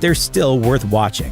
they're still worth watching.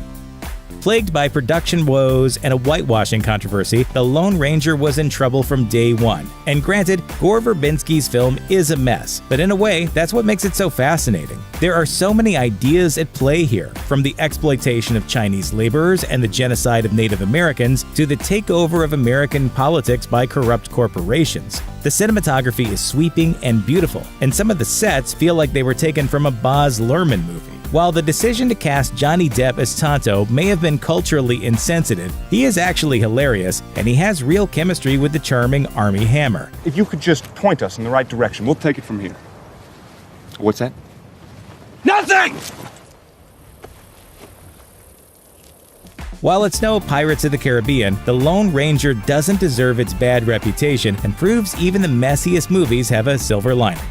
Plagued by production woes and a whitewashing controversy, The Lone Ranger was in trouble from day one. And granted, Gore Verbinski's film is a mess, but in a way, that's what makes it so fascinating. There are so many ideas at play here, from the exploitation of Chinese laborers and the genocide of Native Americans to the takeover of American politics by corrupt corporations. The cinematography is sweeping and beautiful, and some of the sets feel like they were taken from a Baz Luhrmann movie. While the decision to cast Johnny Depp as Tonto may have been culturally insensitive, he is actually hilarious, and he has real chemistry with the charming Armie Hammer. If you could just point us in the right direction, we'll take it from here. What's that? Nothing! While it's no Pirates of the Caribbean, The Lone Ranger doesn't deserve its bad reputation and proves even the messiest movies have a silver lining.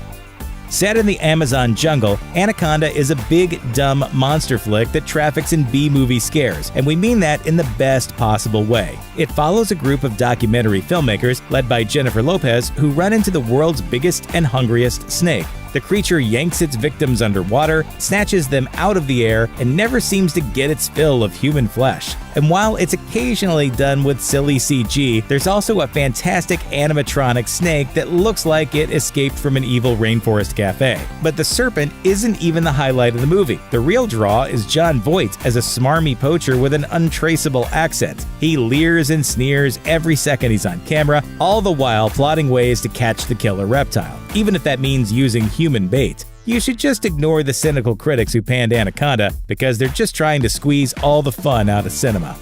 Set in the Amazon jungle, Anaconda is a big, dumb monster flick that traffics in B-movie scares, and we mean that in the best possible way. It follows a group of documentary filmmakers led by Jennifer Lopez who run into the world's biggest and hungriest snake. The creature yanks its victims underwater, snatches them out of the air, and never seems to get its fill of human flesh. And while it's occasionally done with silly CG, there's also a fantastic animatronic snake that looks like it escaped from an evil rainforest cafe. But the serpent isn't even the highlight of the movie. The real draw is Jon Voight as a smarmy poacher with an untraceable accent. He leers and sneers every second he's on camera, all the while plotting ways to catch the killer reptile, even if that means using human bait. You should just ignore the cynical critics who panned Anaconda because they're just trying to squeeze all the fun out of cinema.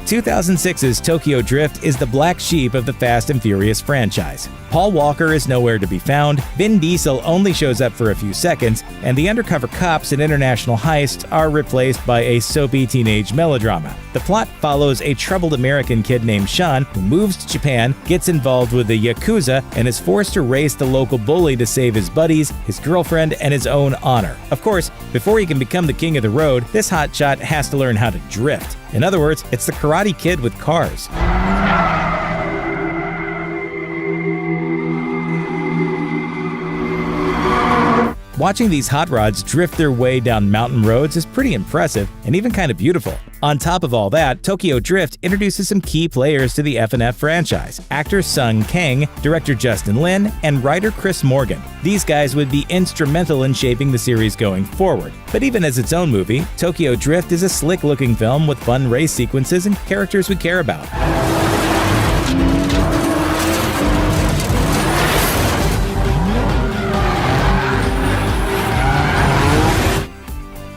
2006's Tokyo Drift is the black sheep of the Fast and Furious franchise. Paul Walker is nowhere to be found, Vin Diesel only shows up for a few seconds, and the undercover cops in International Heist are replaced by a soapy teenage melodrama. The plot follows a troubled American kid named Sean who moves to Japan, gets involved with the Yakuza, and is forced to race the local bully to save his buddies, his girlfriend, and his own honor. Of course, before he can become the king of the road, this hotshot has to learn how to drift. In other words, it's the Karate Kid with cars. Watching these hot rods drift their way down mountain roads is pretty impressive and even kind of beautiful. On top of all that, Tokyo Drift introduces some key players to the F&F franchise: actor Sung Kang, director Justin Lin, and writer Chris Morgan. These guys would be instrumental in shaping the series going forward. But even as its own movie, Tokyo Drift is a slick-looking film with fun race sequences and characters we care about.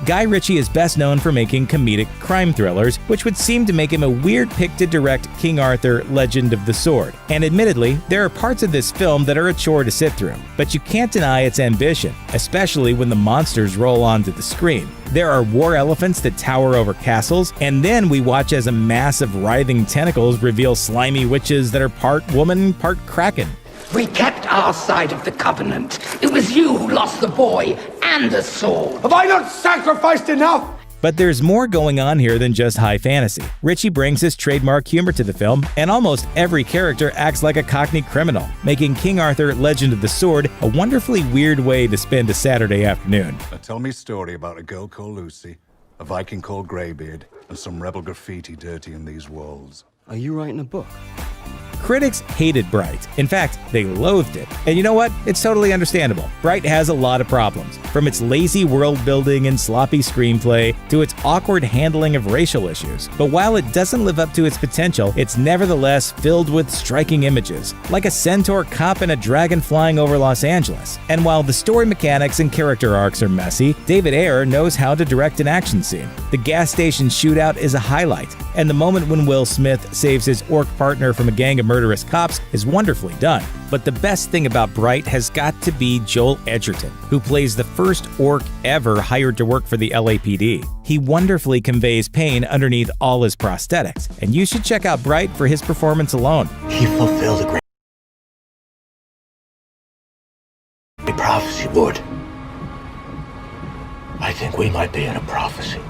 Guy Ritchie is best known for making comedic crime thrillers, which would seem to make him a weird pick to direct King Arthur: Legend of the Sword. And admittedly, there are parts of this film that are a chore to sit through, but you can't deny its ambition, especially when the monsters roll onto the screen. There are war elephants that tower over castles, and then we watch as a mass of writhing tentacles reveal slimy witches that are part woman, part kraken. We kept our side of the covenant. It was you who lost the boy and the sword. Have I not sacrificed enough? But there's more going on here than just high fantasy. Ritchie brings his trademark humor to the film, and almost every character acts like a Cockney criminal, making King Arthur: Legend of the Sword a wonderfully weird way to spend a Saturday afternoon. Now tell me a story about a girl called Lucy, a Viking called Greybeard, and some rebel graffiti dirty in these walls. Are you writing a book? Critics hated Bright. In fact, they loathed it. And you know what? It's totally understandable. Bright has a lot of problems, from its lazy world building and sloppy screenplay to its awkward handling of racial issues. But while it doesn't live up to its potential, it's nevertheless filled with striking images, like a centaur cop and a dragon flying over Los Angeles. And while the story mechanics and character arcs are messy, David Ayer knows how to direct an action scene. The gas station shootout is a highlight, and the moment when Will Smith saves his orc partner from a gang of murderous cops is wonderfully done. But the best thing about Bright has got to be Joel Edgerton, who plays the first orc ever hired to work for the LAPD. He wonderfully conveys pain underneath all his prosthetics, and you should check out Bright for his performance alone. He fulfilled a great prophecy, Lord. I think we might be in a prophecy.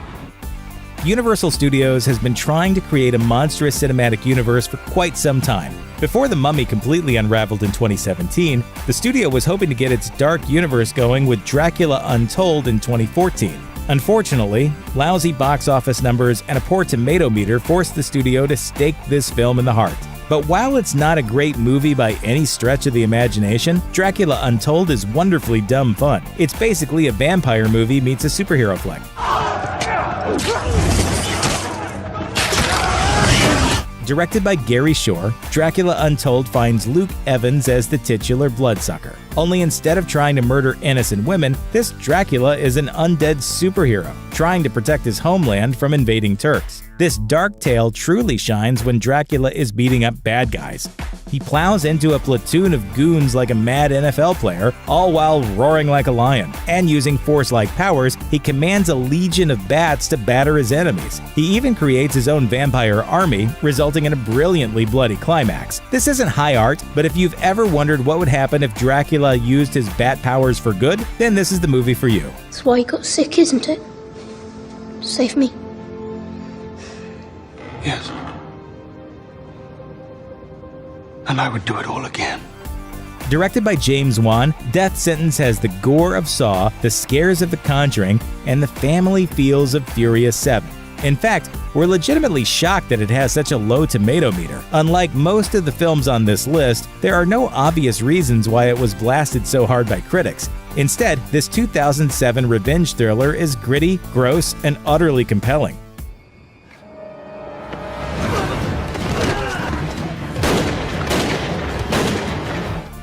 Universal Studios has been trying to create a monstrous cinematic universe for quite some time. Before The Mummy completely unraveled in 2017, the studio was hoping to get its dark universe going with Dracula Untold in 2014. Unfortunately, lousy box office numbers and a poor tomato meter forced the studio to stake this film in the heart. But while it's not a great movie by any stretch of the imagination, Dracula Untold is wonderfully dumb fun. It's basically a vampire movie meets a superhero flick. Directed by Gary Shore, Dracula Untold finds Luke Evans as the titular bloodsucker. Only instead of trying to murder innocent women, this Dracula is an undead superhero, trying to protect his homeland from invading Turks. This dark tale truly shines when Dracula is beating up bad guys. He plows into a platoon of goons like a mad NFL player, all while roaring like a lion. And using Force-like powers, he commands a legion of bats to batter his enemies. He even creates his own vampire army, resulting in a brilliantly bloody climax. This isn't high art, but if you've ever wondered what would happen if Dracula used his bat powers for good, then this is the movie for you. That's why you got sick, isn't it? Save me. Yes. And I would do it all again. Directed by James Wan, Death Sentence has the gore of Saw, the scares of The Conjuring, and the family feels of Furious 7. In fact, we're legitimately shocked that it has such a low tomato meter. Unlike most of the films on this list, there are no obvious reasons why it was blasted so hard by critics. Instead, this 2007 revenge thriller is gritty, gross, and utterly compelling.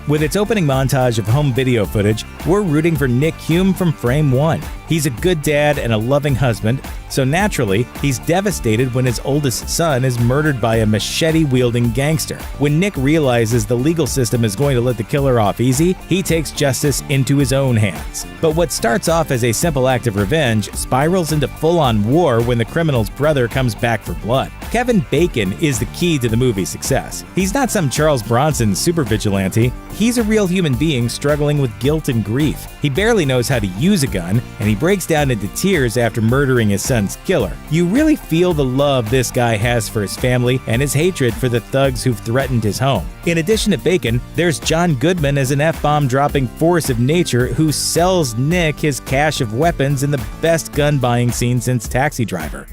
With its opening montage of home video footage, we're rooting for Nick Hume from frame one. He's a good dad and a loving husband, so naturally, he's devastated when his oldest son is murdered by a machete-wielding gangster. When Nick realizes the legal system is going to let the killer off easy, he takes justice into his own hands. But what starts off as a simple act of revenge spirals into full-on war when the criminal's brother comes back for blood. Kevin Bacon is the key to the movie's success. He's not some Charles Bronson supervigilante. He's a real human being struggling with guilt and grief. He barely knows how to use a gun, and he breaks down into tears after murdering his son's killer. You really feel the love this guy has for his family and his hatred for the thugs who've threatened his home. In addition to Bacon, there's John Goodman as an F-bomb dropping force of nature who sells Nick his cache of weapons in the best gun buying scene since Taxi Driver.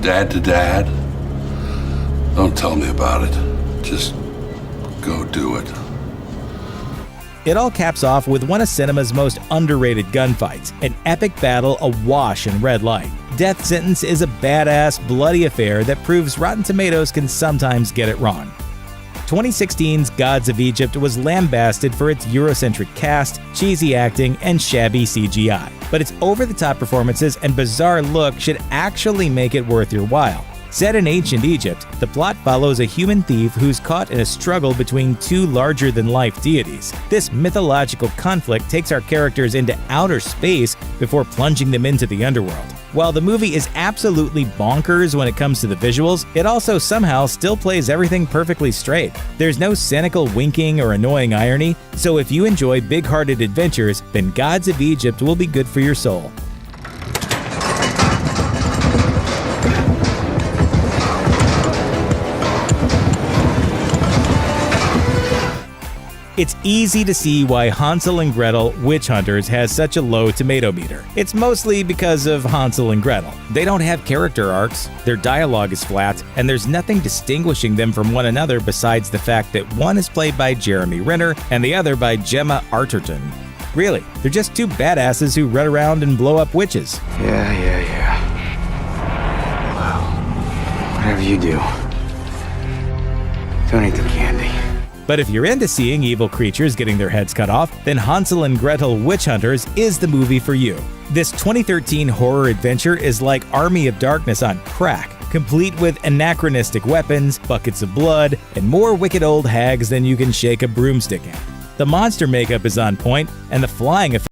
Dad to dad? Don't tell me about it. Just go do it. It all caps off with one of cinema's most underrated gunfights, an epic battle awash in red light. Death Sentence is a badass, bloody affair that proves Rotten Tomatoes can sometimes get it wrong. 2016's Gods of Egypt was lambasted for its Eurocentric cast, cheesy acting, and shabby CGI. But its over-the-top performances and bizarre look should actually make it worth your while. Set in ancient Egypt, the plot follows a human thief who's caught in a struggle between two larger-than-life deities. This mythological conflict takes our characters into outer space before plunging them into the underworld. While the movie is absolutely bonkers when it comes to the visuals, it also somehow still plays everything perfectly straight. There's no cynical winking or annoying irony, so if you enjoy big-hearted adventures, then Gods of Egypt will be good for your soul. It's easy to see why Hansel and Gretel: Witch Hunters has such a low tomato meter. It's mostly because of Hansel and Gretel. They don't have character arcs, their dialogue is flat, and there's nothing distinguishing them from one another besides the fact that one is played by Jeremy Renner and the other by Gemma Arterton. Really, they're just two badasses who run around and blow up witches. Yeah. Well, whatever you do, don't eat the candy. But if you're into seeing evil creatures getting their heads cut off, then Hansel and Gretel: Witch Hunters is the movie for you. This 2013 horror adventure is like Army of Darkness on crack, complete with anachronistic weapons, buckets of blood, and more wicked old hags than you can shake a broomstick at. The monster makeup is on point, and the flying effects